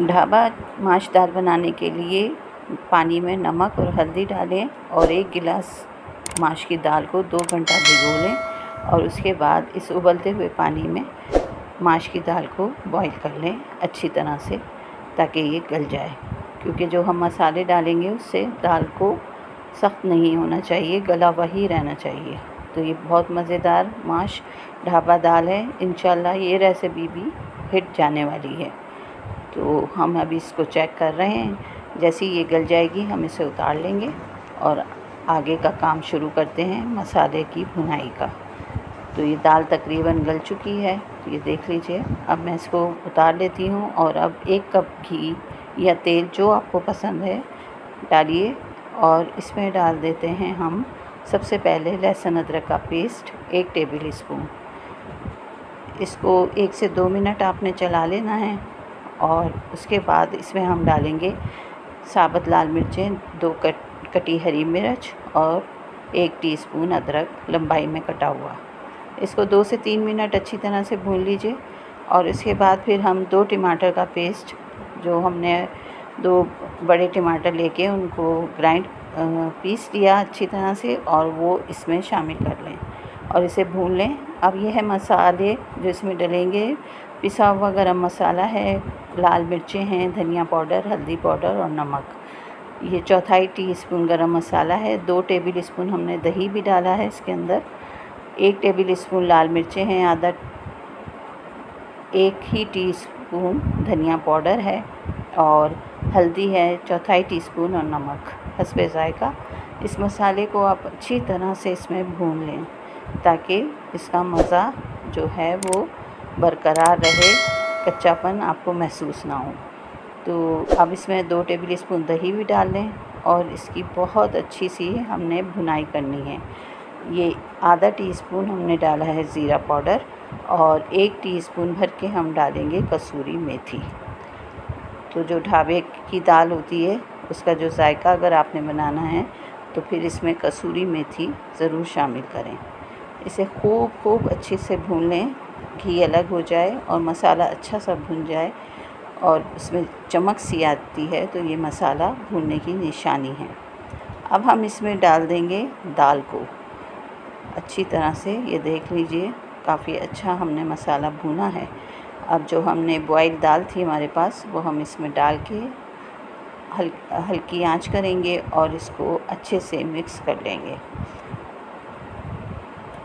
ढाबा माश दाल बनाने के लिए पानी में नमक और हल्दी डालें और 1 गिलास माश की दाल को 2 घंटा भिगो लें और उसके बाद इस उबलते हुए पानी में माश की दाल को बॉईल कर लें अच्छी तरह से, ताकि ये गल जाए। क्योंकि जो हम मसाले डालेंगे उससे दाल को सख्त नहीं होना चाहिए, गला हुआ ही रहना चाहिए। तो ये बहुत मज़ेदार माश ढाबा दाल है। इंशाल्लाह ये रेसिपी भी हिट जाने वाली है। तो हम अभी इसको चेक कर रहे हैं। जैसे ये गल जाएगी हम इसे उतार लेंगे और आगे का काम शुरू करते हैं मसाले की भुनाई का। तो ये दाल तकरीबन गल चुकी है, तो ये देख लीजिए। अब मैं इसको उतार लेती हूँ और अब 1 कप घी या तेल जो आपको पसंद है डालिए और इसमें डाल देते हैं हम सबसे पहले लहसुन अदरक का पेस्ट 1 टेबल स्पून। इसको 1 से 2 मिनट आपने चला लेना है और उसके बाद इसमें हम डालेंगे साबुत लाल मिर्चें, 2 कटी हरी मिर्च और 1 टीस्पून अदरक लंबाई में कटा हुआ। इसको 2 से 3 मिनट अच्छी तरह से भून लीजिए और इसके बाद फिर हम 2 टमाटर का पेस्ट, जो हमने 2 बड़े टमाटर लेके उनको पीस लिया अच्छी तरह से, और वो इसमें शामिल कर लें और इसे भून लें। अब यह है मसाले जो इसमें डलेंगे। पिसा हुआ गरम मसाला है, लाल मिर्चें हैं, धनिया पाउडर, हल्दी पाउडर और नमक। ये 1/4 टीस्पून गरम मसाला है। 2 टेबल स्पून हमने दही भी डाला है इसके अंदर। 1 टेबल स्पून लाल मिर्चें हैं, 1 ही टीस्पून धनिया पाउडर है और हल्दी है 1/4 टीस्पून और नमक हस्बे ज़ायक़ा। इस मसाले को आप अच्छी तरह से इसमें भून लें ताकि इसका मज़ा जो है वो बरकरार रहे, कच्चापन आपको महसूस ना हो। तो अब इसमें 2 टेबल स्पून दही भी डाल लें और इसकी बहुत अच्छी सी हमने भुनाई करनी है। ये आधा टीस्पून हमने डाला है ज़ीरा पाउडर और 1 टीस्पून भर के हम डालेंगे कसूरी मेथी। तो जो ढाबे की दाल होती है उसका जो जायका अगर आपने बनाना है तो फिर इसमें कसूरी मेथी ज़रूर शामिल करें। इसे खूब अच्छे से भून लें, घी अलग हो जाए और मसाला अच्छा सा भुन जाए और इसमें चमक सी आती है, तो ये मसाला भूनने की निशानी है। अब हम इसमें डाल देंगे दाल को अच्छी तरह से। ये देख लीजिए काफ़ी अच्छा हमने मसाला भुना है। अब जो हमने बॉयल दाल थी हमारे पास वो हम इसमें डाल के हल्की आंच करेंगे और इसको अच्छे से मिक्स कर लेंगे।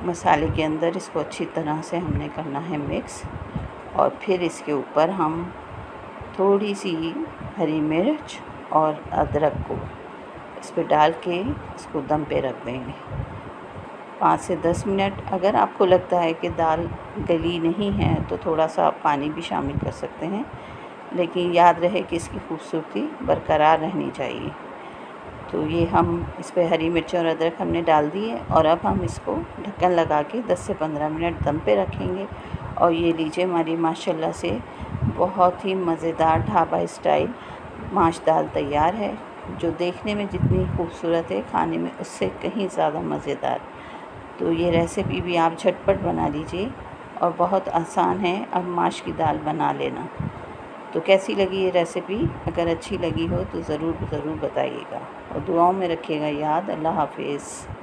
मसाले के अंदर इसको अच्छी तरह से हमने करना है मिक्स और फिर इसके ऊपर हम थोड़ी सी हरी मिर्च और अदरक को इस पर डाल के इसको दम पे रख देंगे 5 से 10 मिनट। अगर आपको लगता है कि दाल गली नहीं है तो थोड़ा सा आप पानी भी शामिल कर सकते हैं, लेकिन याद रहे कि इसकी खूबसूरती बरकरार रहनी चाहिए। तो ये हम इस पर हरी मिर्च और अदरक हमने डाल दी है और अब हम इसको ढक्कन लगा के 10 से 15 मिनट दम पे रखेंगे। और ये लीजिए हमारी माशाल्लाह से बहुत ही मज़ेदार ढाबा स्टाइल माश दाल तैयार है, जो देखने में जितनी खूबसूरत है खाने में उससे कहीं ज़्यादा मज़ेदार। तो ये रेसिपी भी आप झटपट बना लीजिए और बहुत आसान है अब माश की दाल बना लेना। तो कैसी लगी ये रेसिपी? अगर अच्छी लगी हो तो ज़रूर बताइएगा और दुआओं में रखिएगा याद। अल्लाह हाफ़िज़।